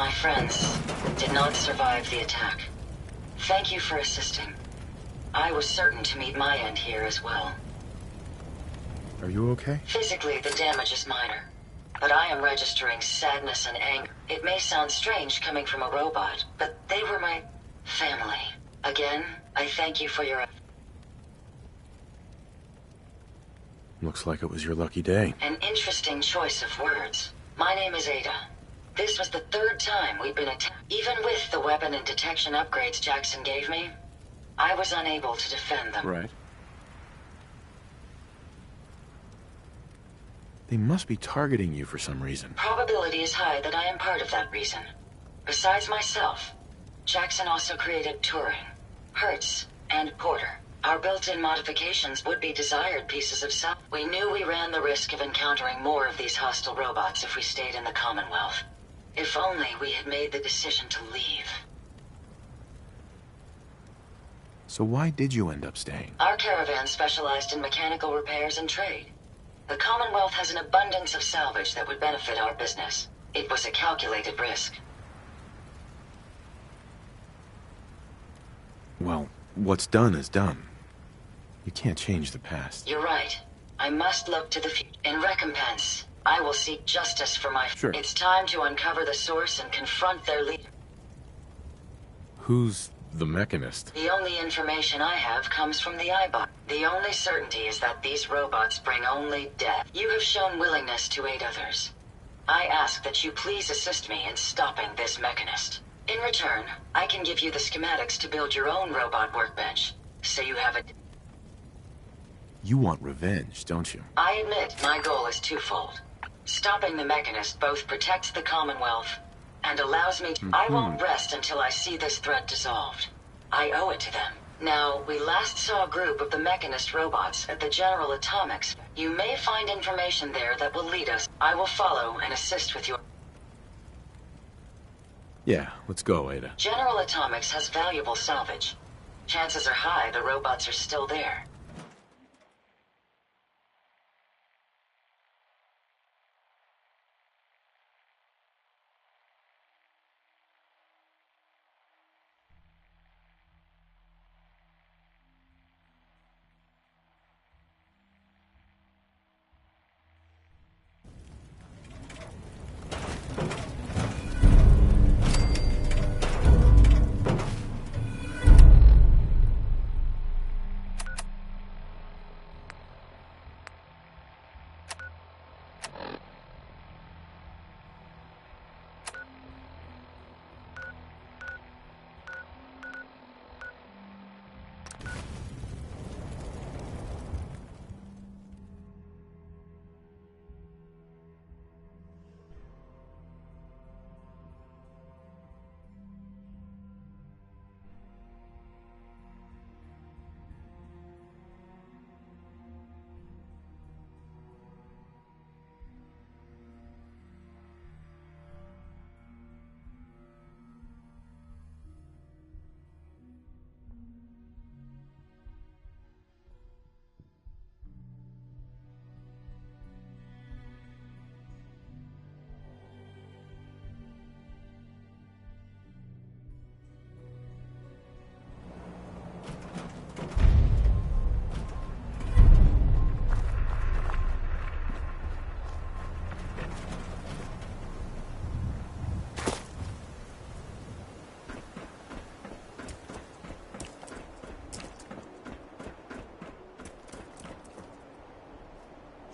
My friends did not survive the attack. Thank you for assisting. I was certain to meet my end here as well. Are you okay? Physically, the damage is minor, but I am registering sadness and anger. It may sound strange coming from a robot, but they were my family. Again, I thank you for your... Looks like it was your lucky day. An interesting choice of words. My name is Ada. This was the third time we've been attacked. Even with the weapon and detection upgrades Jackson gave me, I was unable to defend them. Right. They must be targeting you for some reason. Probability is high that I am part of that reason. Besides myself, Jackson also created Turing, Hertz, and Porter. Our built-in modifications would be desired pieces of self. We knew we ran the risk of encountering more of these hostile robots if we stayed in the Commonwealth. If only we had made the decision to leave. So why did you end up staying? Our caravan specialized in mechanical repairs and trade. The Commonwealth has an abundance of salvage that would benefit our business. It was a calculated risk. Well, what's done is done. You can't change the past. You're right. I must look to the future. In recompense, I will seek justice for my... Sure. It's time to uncover the source and confront their leader. Who's the Mechanist? The only information I have comes from the iBot. The only certainty is that these robots bring only death. You have shown willingness to aid others. I ask that you please assist me in stopping this Mechanist. In return, I can give you the schematics to build your own robot workbench, so you have it. You want revenge, don't you? I admit my goal is twofold. Stopping the Mechanist both protects the Commonwealth and allows me to... I won't rest until I see this threat dissolved. I owe it to them. Now, we last saw a group of the Mechanist robots at the General Atomics. You may find information there that will lead us. I will follow and assist with your... Yeah, let's go, Ada. General Atomics has valuable salvage. Chances are high the robots are still there.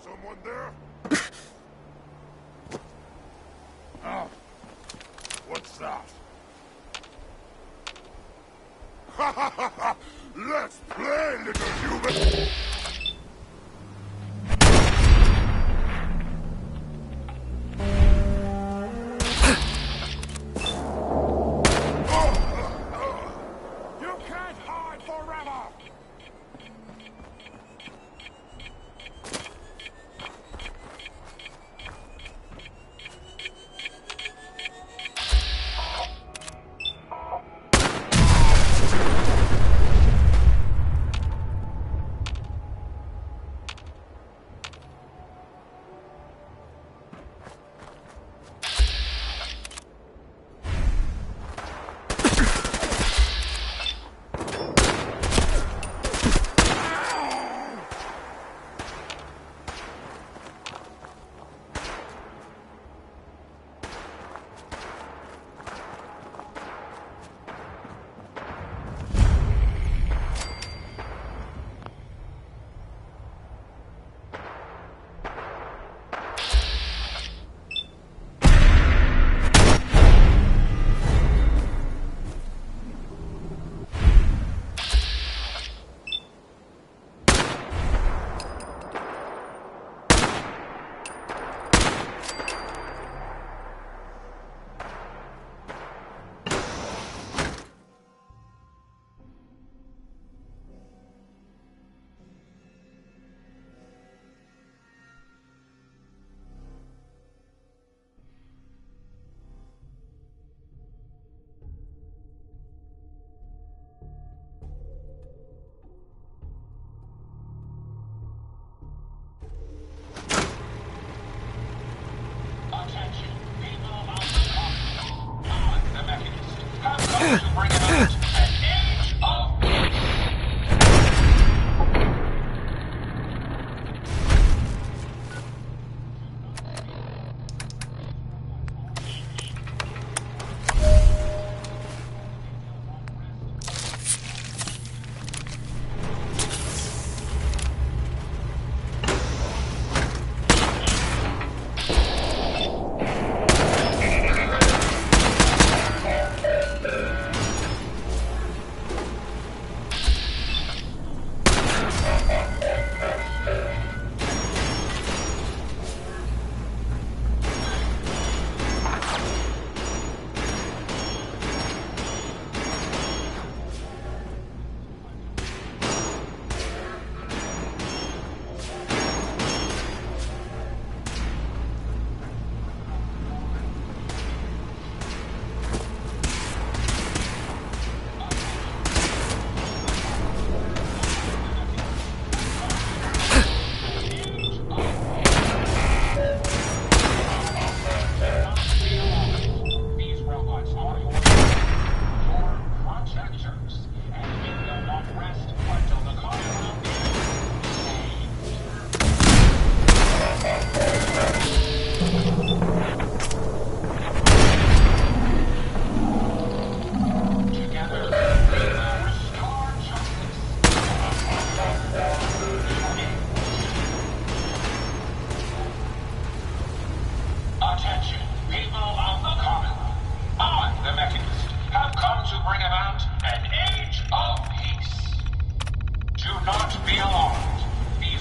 Someone there? Oh. What's that? Ha ha ha ha! Let's play, little human! You can't hide forever!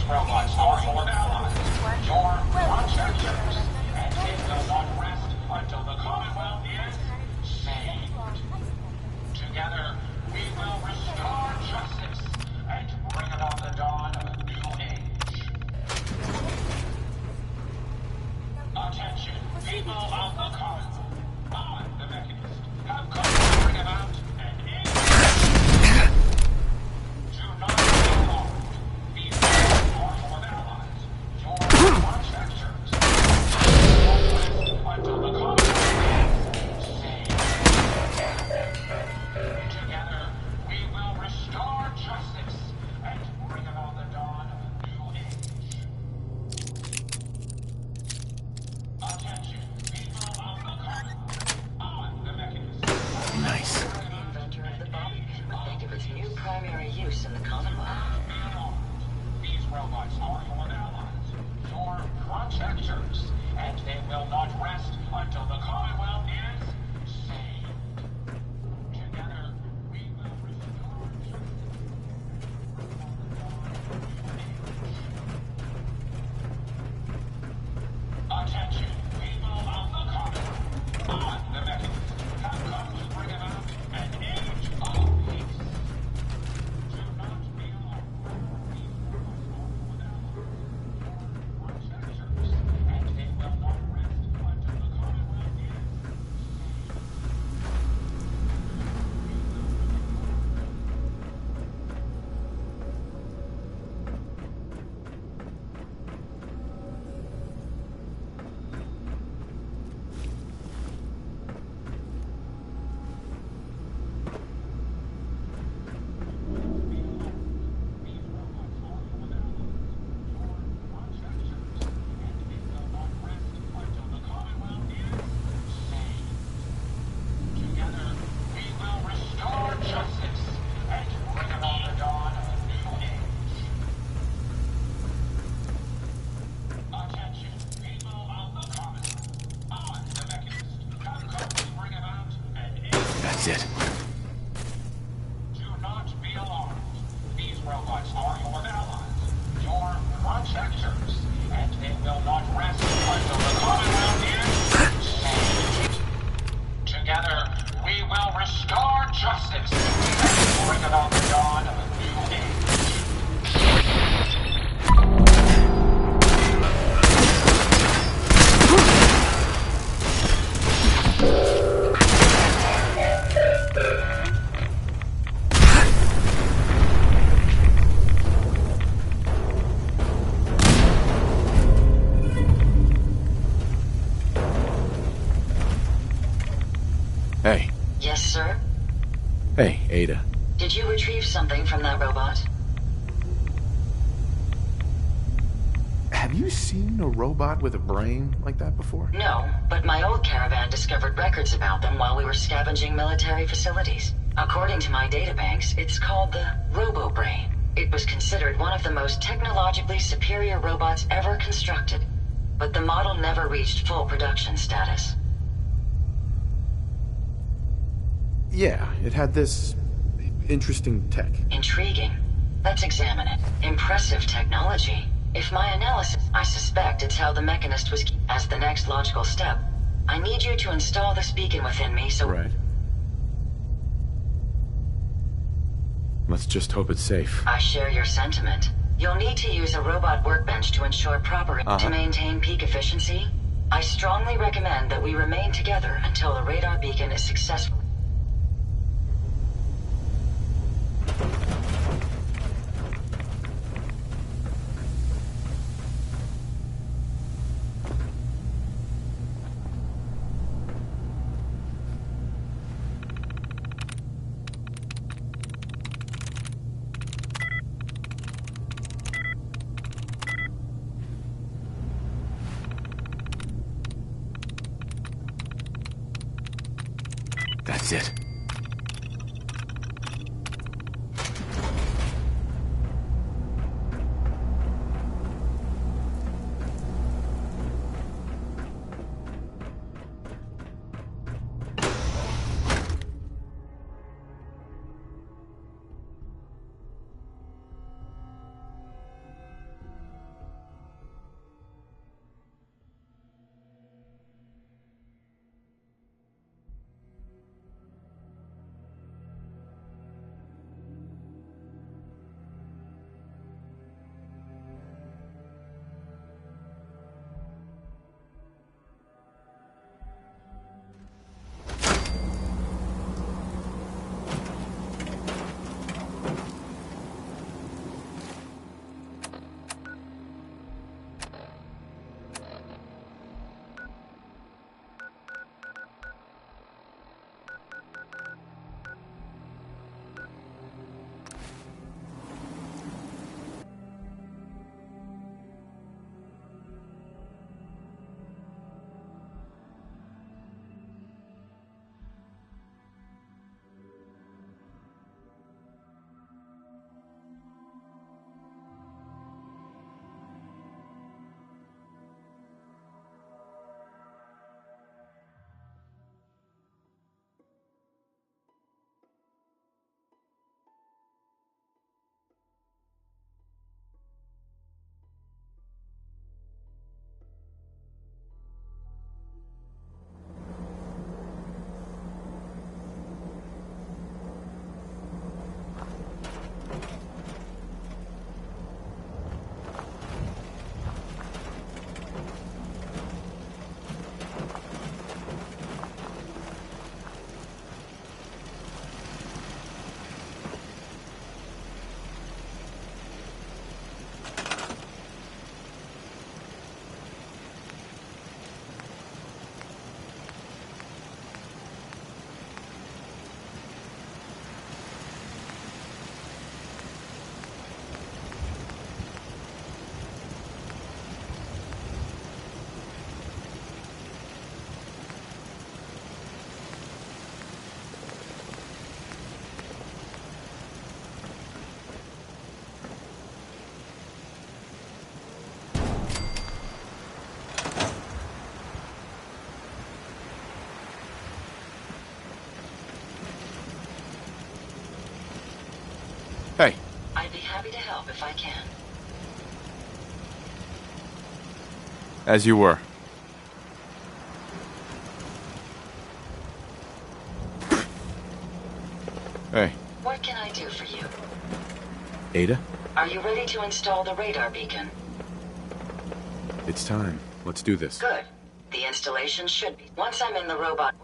robots are your allies, your protectors, and they will not rest until the Commonwealth is saved. Together, we will restore justice and bring about the dawn of a new age. Attention, people of the Commonwealth. I, the Mechanist, have come to bring about an age. Do not be alarmed. These are your allies, your protectors. Until the Commonwealth is saved. Together, we will restore justice and bring about the dawn of a new age. Attention, people of the Commonwealth. I, the Mechanist. Nice. The inventor of the body would think of its new primary use in the Commonwealth. These robots are your allies, your protectors, and they will not rest until the Commonwealth is saved. Together, we will restore attention, people of the Commonwealth. I, the Mechanist, have come to bring about an age of peace. Do not be alarmed. These robots are your protectors, and they will not rest until the Commonwealth is together, we will restore justice and bring about the dawn of a new age. Attention, people of the Commonwealth. I, the Mechanist, have come to bring about an age. That's it. Do not be alarmed. These robots are your allies, your protectors, and they will not rest until the Commonwealth is saved. Together, we will restore justice and bring about the dawn of a new age. Hey. Yes, sir? Hey, Ada. Did you retrieve something from that robot? Have you seen a robot with a brain like that before? No, but my old caravan discovered records about them while we were scavenging military facilities. According to my databanks, it's called the Robo-Brain. It was considered one of the most technologically superior robots ever constructed, but the model never reached full production status. Yeah, it had this interesting tech. Intriguing. Let's examine it. Impressive technology. If my analysis, I suspect it's how the Mechanist was. As the next logical step, I need you to install this beacon within me so. Right. Let's just hope it's safe. I share your sentiment. You'll need to use a robot workbench to ensure proper. To maintain peak efficiency, I strongly recommend that we remain together until the radar beacon is successful. That's it. happy to help if I can. As you were. Hey. What can I do for you? Ada? Are you ready to install the radar beacon? It's time. Let's do this. Good. The installation should be. Once I'm in the robot...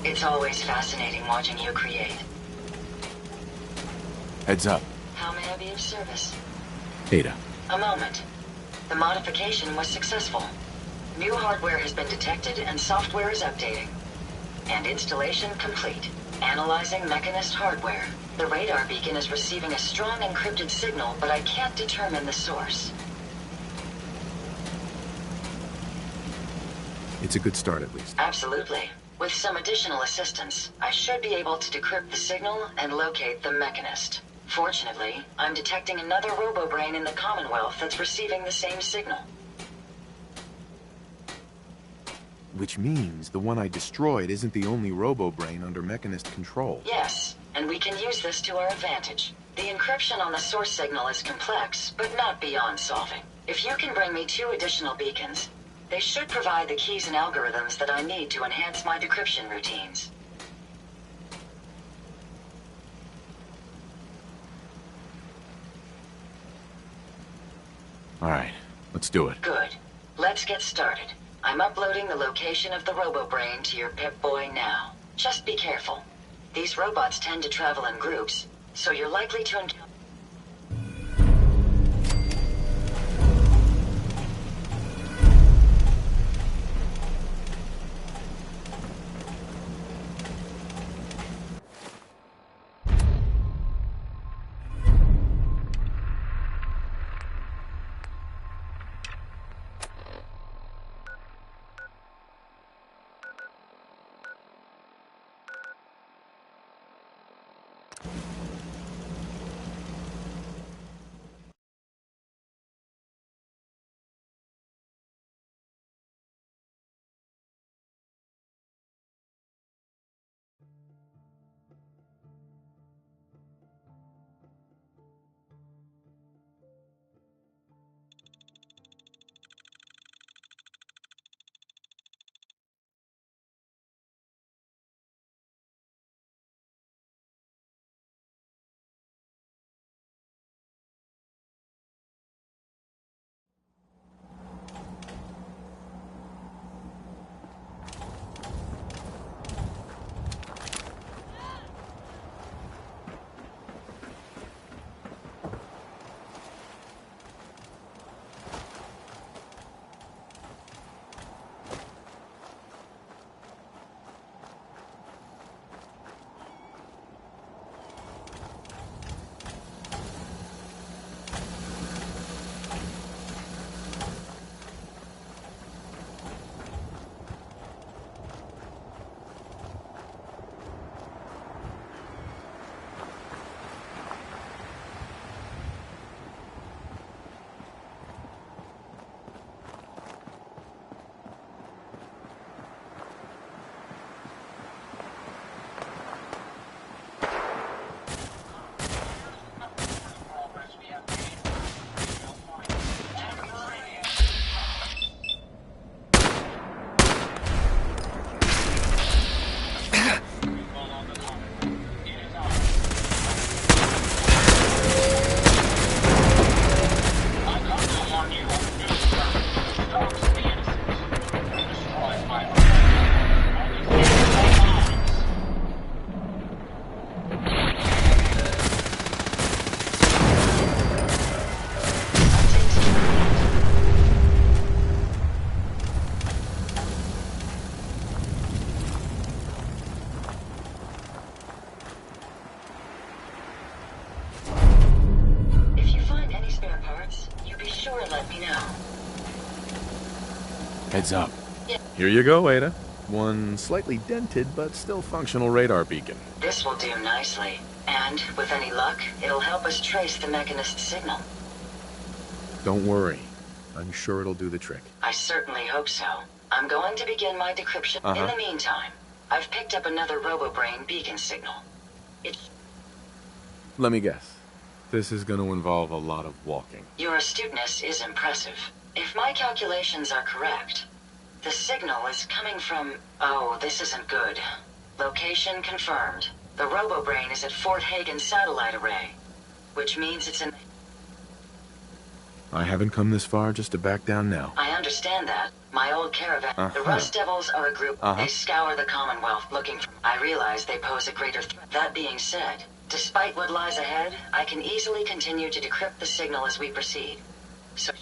It's always fascinating watching you create. Heads up. How may I be of service? Ada. A moment. The modification was successful. New hardware has been detected and software is updating. And installation complete. Analyzing Mechanist hardware. The radar beacon is receiving a strong encrypted signal, but I can't determine the source. It's a good start, at least. Absolutely. With some additional assistance, I should be able to decrypt the signal and locate the Mechanist. Fortunately, I'm detecting another robo-brain in the Commonwealth that's receiving the same signal. Which means the one I destroyed isn't the only robo-brain under Mechanist control. Yes, and we can use this to our advantage. The encryption on the source signal is complex, but not beyond solving. If you can bring me 2 additional beacons, they should provide the keys and algorithms that I need to enhance my decryption routines. All right, let's do it. Good. Let's get started. I'm uploading the location of the robo-brain to your Pip-Boy now. Just be careful. These robots tend to travel in groups, so you're likely to encounter... Heads up. Here you go, Ada. One slightly dented but still functional radar beacon. This will do nicely. And, with any luck, it'll help us trace the Mechanist signal. Don't worry. I'm sure it'll do the trick. I certainly hope so. I'm going to begin my decryption. In the meantime, I've picked up another RoboBrain beacon signal. Let me guess. This is going to involve a lot of walking. Your astuteness is impressive. If my calculations are correct, the signal is coming from... Oh, this isn't good. Location confirmed. The RoboBrain is at Fort Hagen Satellite Array, which means it's in... I haven't come this far just to back down now. I understand that. My old caravan. The Rust Devils are a group. They scour the Commonwealth looking for... I realize they pose a greater threat. That being said, despite what lies ahead, I can easily continue to decrypt the signal as we proceed. So...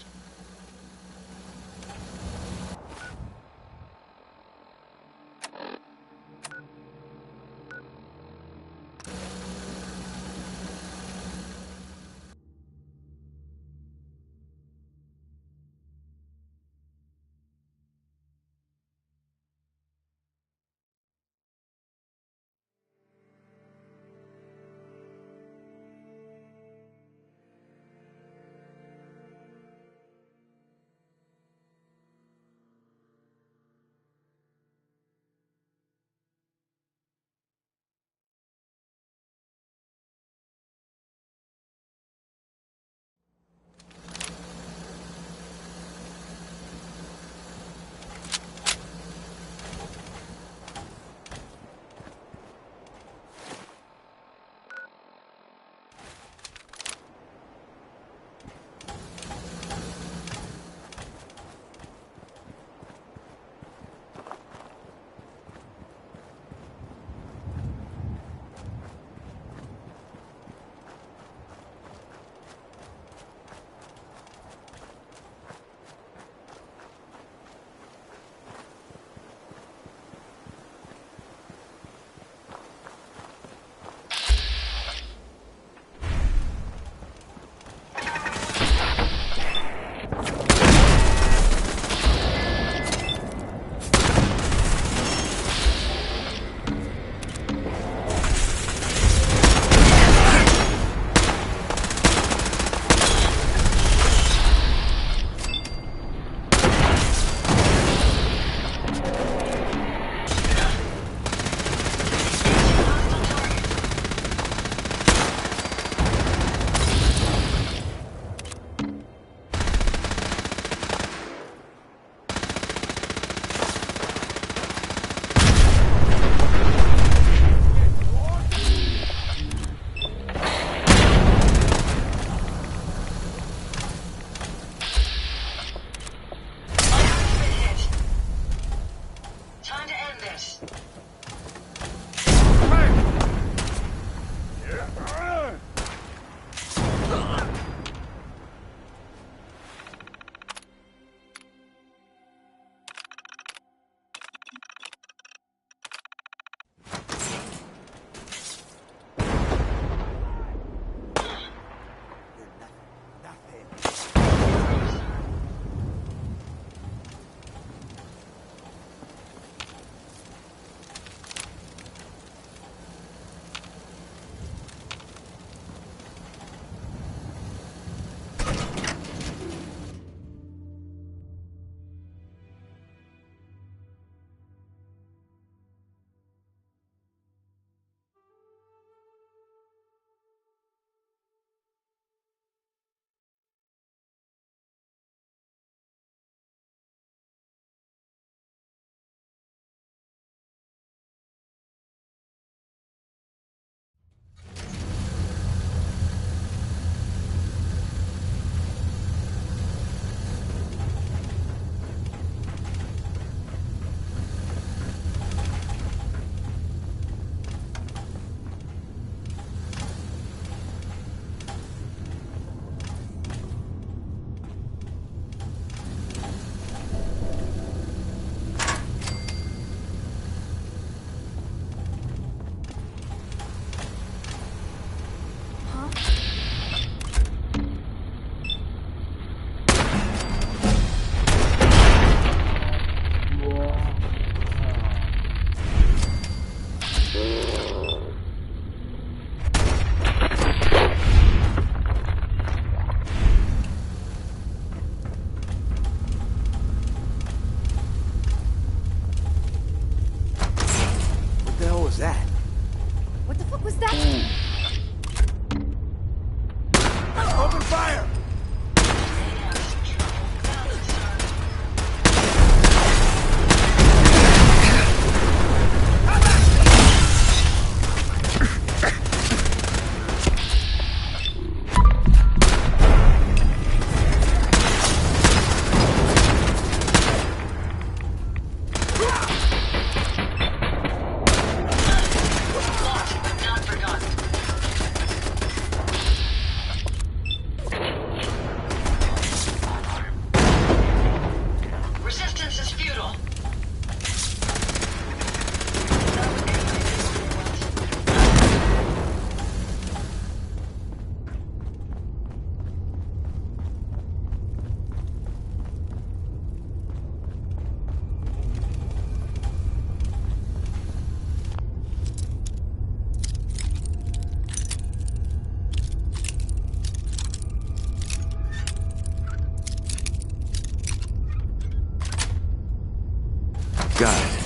Got it.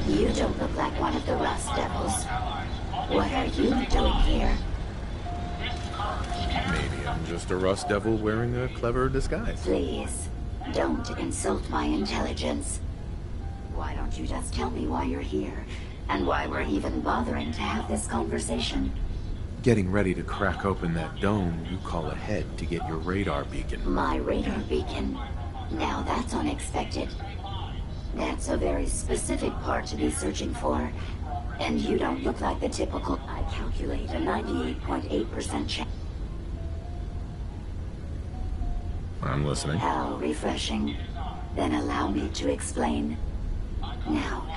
You don't look like one of the Rust Devils. What are you doing here? Maybe I'm just a Rust Devil wearing a clever disguise. Please, don't insult my intelligence. Why don't you just tell me why you're here, and why we're even bothering to have this conversation? Getting ready to crack open that dome you call ahead to get your radar beacon. My radar beacon? Now that's unexpected. That's a very specific part to be searching for. And you don't look like the typical... I calculate a 98.8% chance. I'm listening. How refreshing. Then allow me to explain. Now,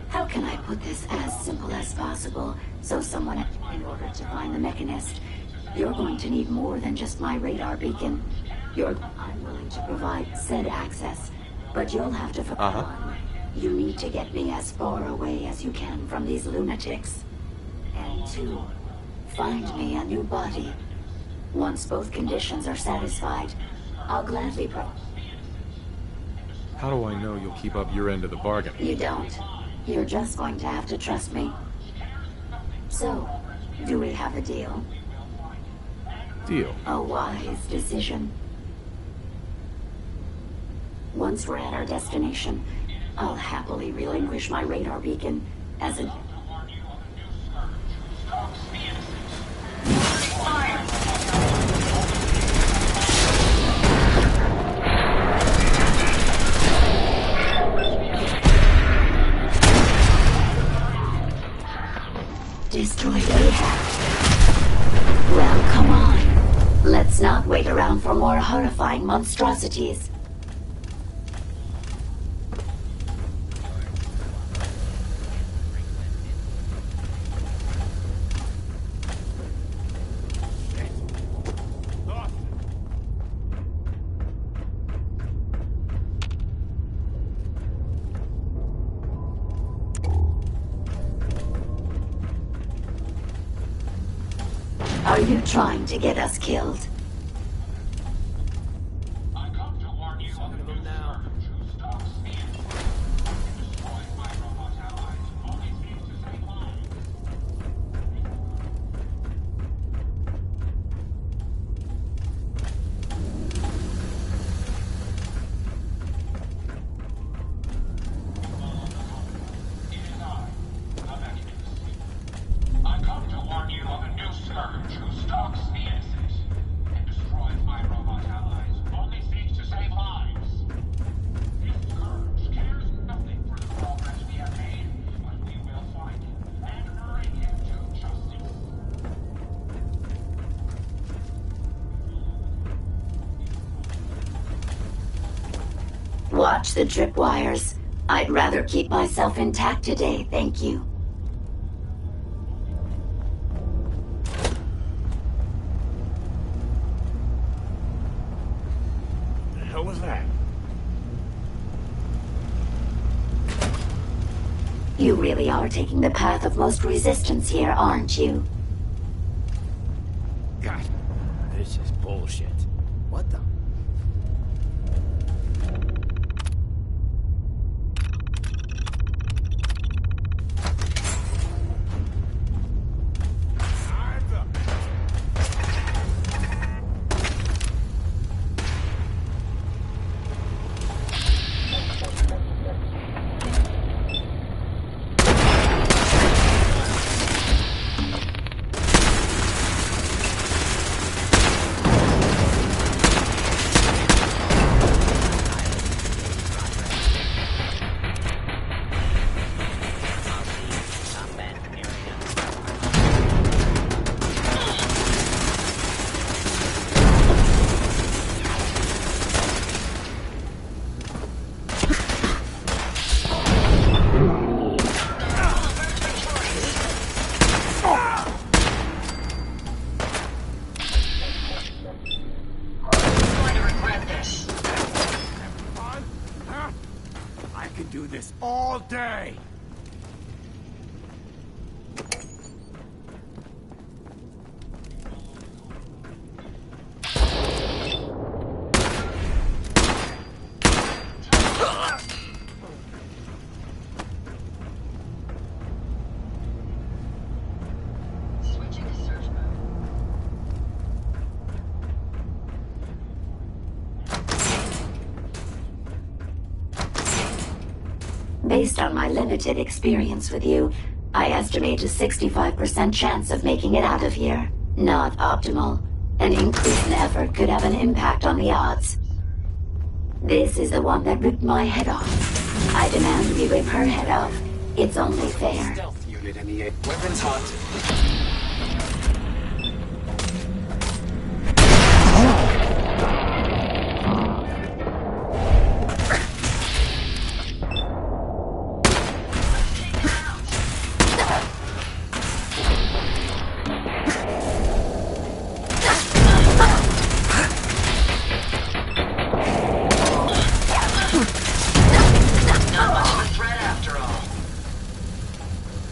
how can I put this as simple as possible so someone... In order to find the mechanist, you're going to need more than just my radar beacon. I'm willing to provide said access, but you'll have to... One, you need to get me as far away as you can from these lunatics. And two, find me a new body. Once both conditions are satisfied, I'll gladly How do I know you'll keep up your end of the bargain? You don't. You're just going to have to trust me. So, do we have a deal? Deal. A wise decision. Once we're at our destination, I'll happily relinquish my radar beacon as a... Destroyed Ahab. Well, come on. Let's not wait around for more horrifying monstrosities. Are you trying to get us killed? I come to warn you of the new scourge who stalks me and destroys my robot allies. Only seems to save lives. It is I, the Mechanist. I come to warn you of a new scourge who stalks the innocent and destroys my robot allies. Only seeks to save lives. This scourge cares nothing for the progress we have made, but we will find him and bring him to justice. Watch the tripwires. I'd rather keep myself intact today, thank you. The hell was that? You really are taking the path of most resistance here, aren't you? God, this is bullshit. What the? Time's up. all day! Switching to search mode. Based on my limited experience with you, I estimate a 65% chance of making it out of here. Not optimal. An increase in effort could have an impact on the odds. This is the one that ripped my head off. I demand we rip her head off. It's only fair. Stealth unit in the air. Weapons hot. Not much of a threat after all.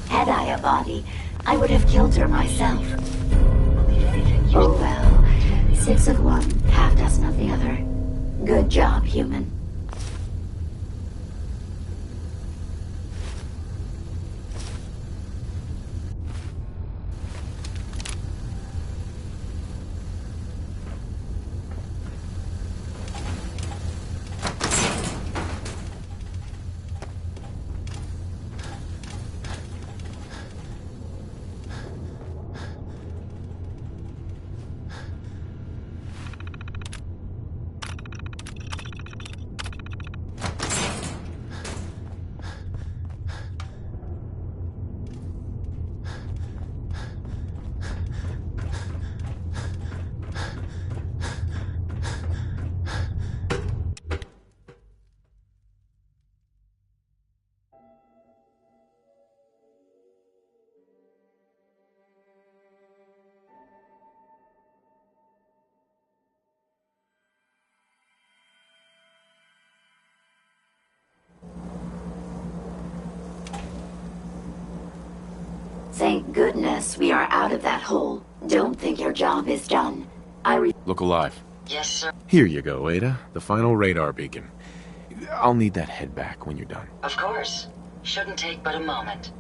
Had I a body, I would have killed her myself. Oh well. 6 of one, half dozen of the other. Good job, human. Thank goodness we are out of that hole. Don't think your job is done. Look alive. Yes, sir. Here you go, Ada. The final radar beacon. I'll need that head back when you're done. Of course. Shouldn't take but a moment.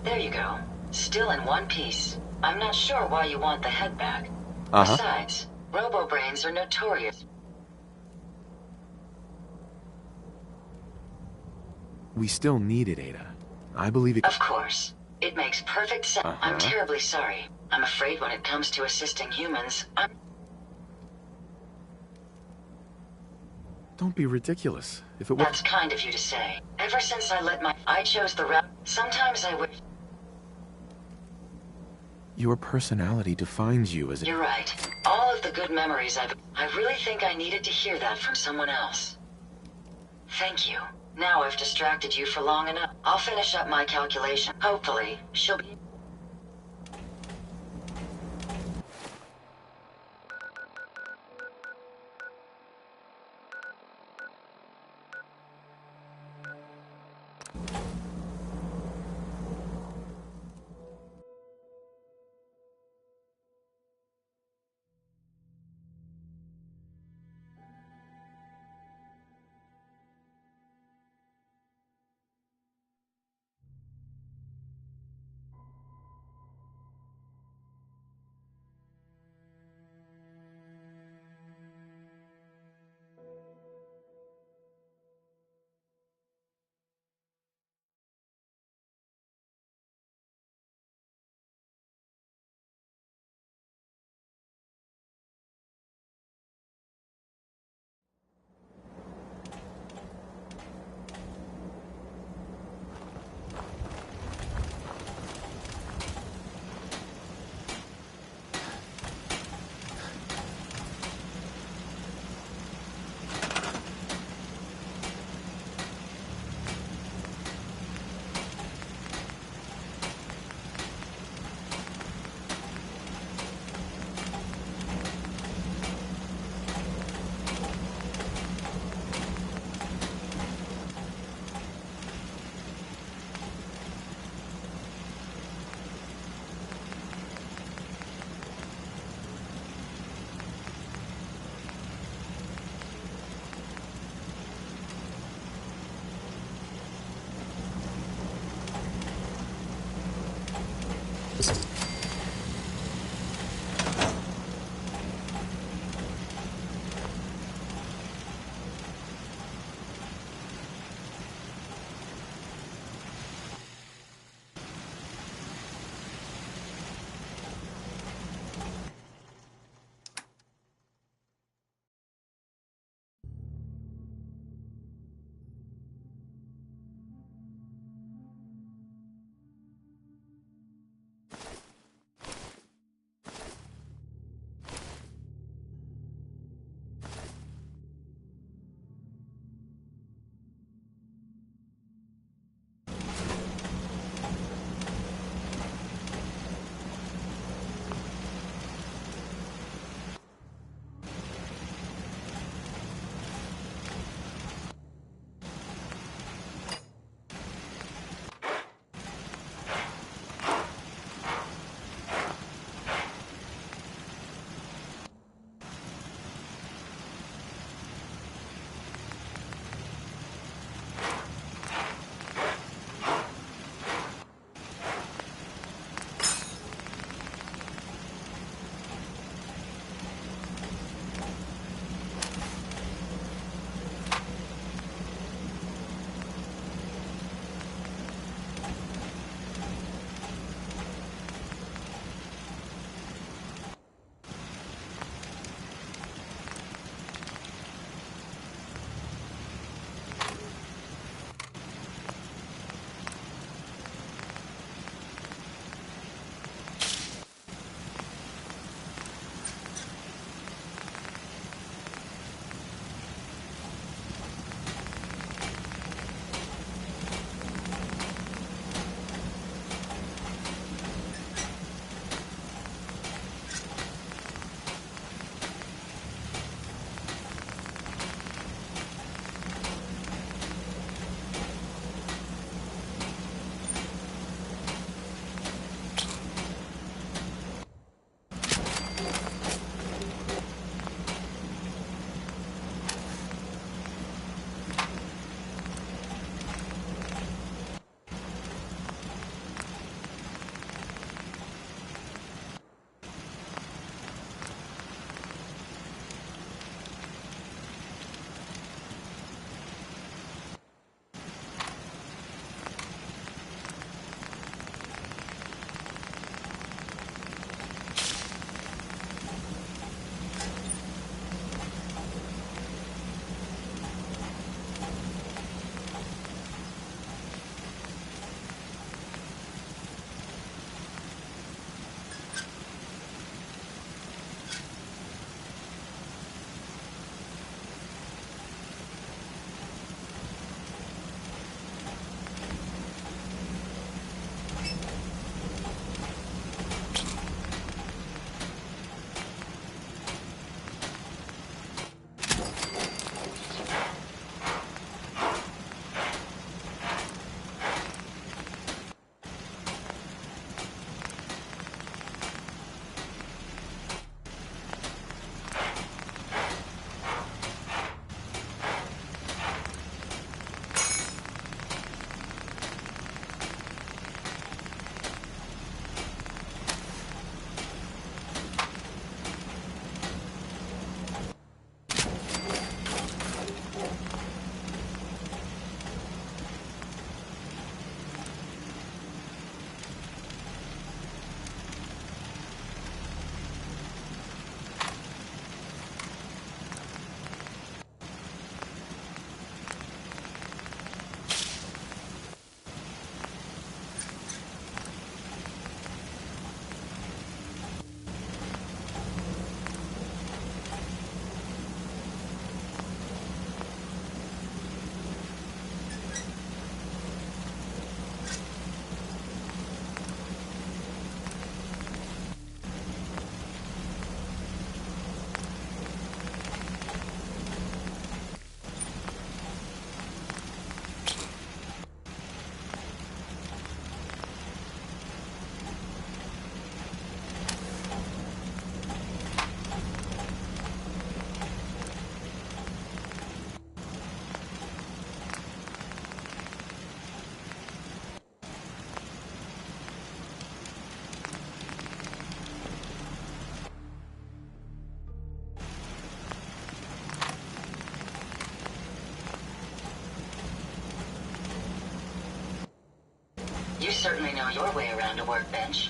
There you go. Still in one piece. I'm not sure why you want the head back. Besides, robo-brains are notorious. We still need it, Ada. I believe it. Of course. It makes perfect sense. I'm terribly sorry. I'm afraid when it comes to assisting humans, Don't be ridiculous. If it That's kind of you to say. Ever since I chose the route. Sometimes I would. Your personality defines you as a... You're right. All of the good memories I really think I needed to hear that from someone else. Thank you. Now I've distracted you for long enough. I'll finish up my calculation. Hopefully, she'll be... certainly know your way around a workbench.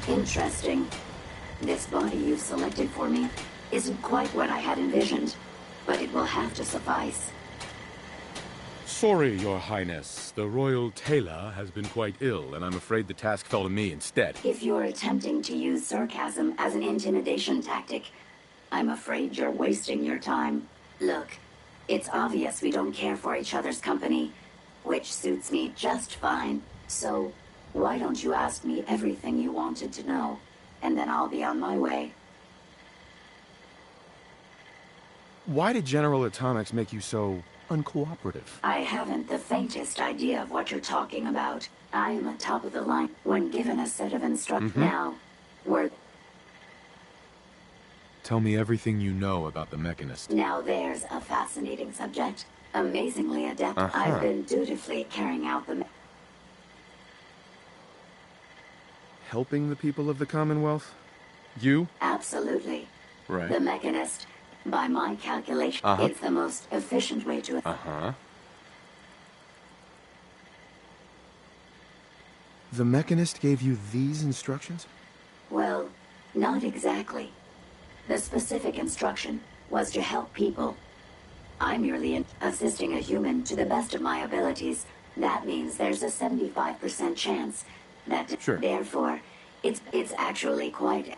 Interesting. This body you've selected for me isn't quite what I had envisioned, but it will have to suffice. Sorry, Your Highness. The Royal Tailor has been quite ill, and I'm afraid the task fell to me instead. If you're attempting to use sarcasm as an intimidation tactic, I'm afraid you're wasting your time. Look, it's obvious we don't care for each other's company, which suits me just fine. So, why don't you ask me everything you wanted to know, and then I'll be on my way. Why did General Atomics make you so uncooperative? I haven't the faintest idea of what you're talking about. I am a top of the line when given a set of instructions. Now, Tell me everything you know about the Mechanist. Now there's a fascinating subject. Amazingly adept. I've been dutifully carrying out the... Helping the people of the Commonwealth? You? Absolutely. Right. The Mechanist, by my calculation, it's the most efficient way to... The Mechanist gave you these instructions? Well, not exactly. The specific instruction was to help people. I'm merely assisting a human to the best of my abilities. That means there's a 75% chance that... Sure. Therefore, it's actually quite...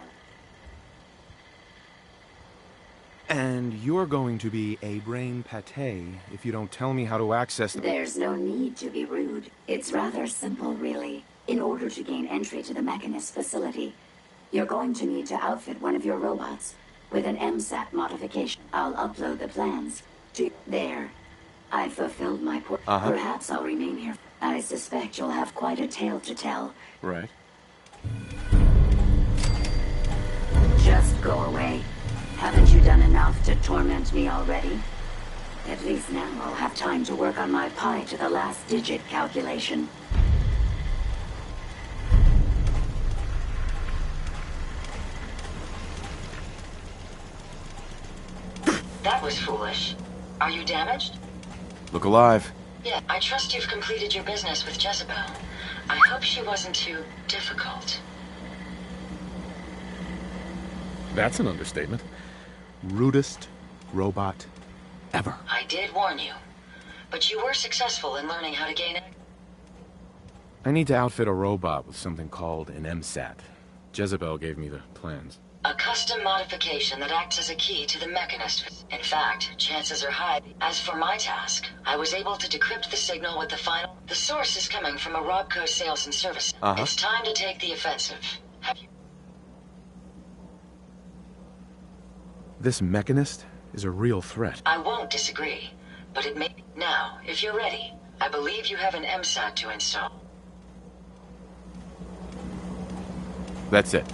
And you're going to be a brain pate if you don't tell me how to access the... There's no need to be rude. It's rather simple, really. In order to gain entry to the Mechanist facility, you're going to need to outfit one of your robots with an MSAT modification. I'll upload the plans. There. I fulfilled my Perhaps I'll remain here. I suspect you'll have quite a tale to tell. Right. Just go away. Haven't you done enough to torment me already? At least now I'll have time to work on my pi to the last digit calculation. That was foolish. Are you damaged? Look alive. Yeah, I trust you've completed your business with Jezebel. I hope she wasn't too difficult. That's an understatement. Rudest robot ever. I did warn you, but you were successful in learning how to gain it. I need to outfit a robot with something called an MSAT. Jezebel gave me the plans. A custom modification that acts as a key to the mechanist. In fact, chances are high. As for my task, I was able to decrypt the signal with the final... The source is coming from a Robco sales and service. It's time to take the offensive. Have you... This mechanist is a real threat. I won't disagree, but it may... Now, if you're ready, I believe you have an MSAT to install. That's it.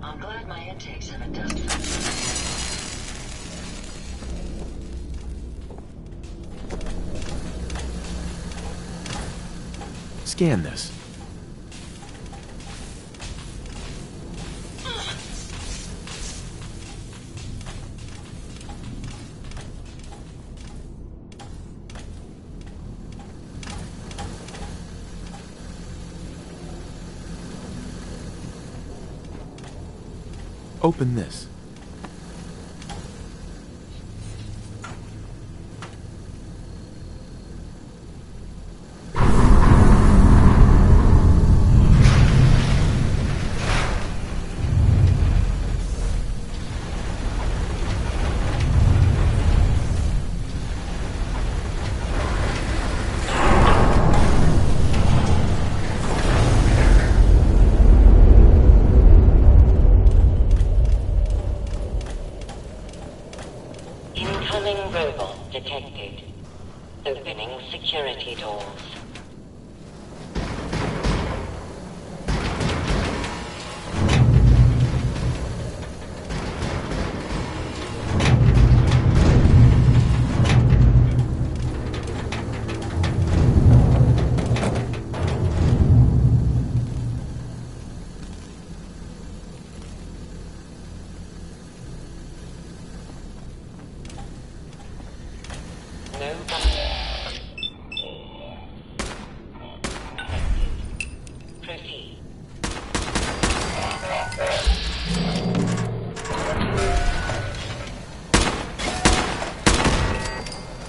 I'm glad my intakes haven't dust. Scan this. Open this. proceed.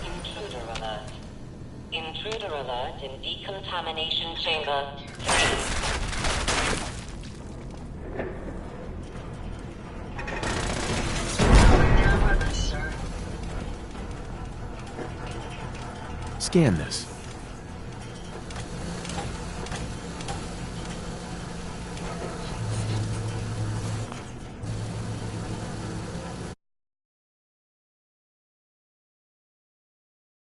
Intruder alert. Intruder alert in decontamination chamber 3. Scan this.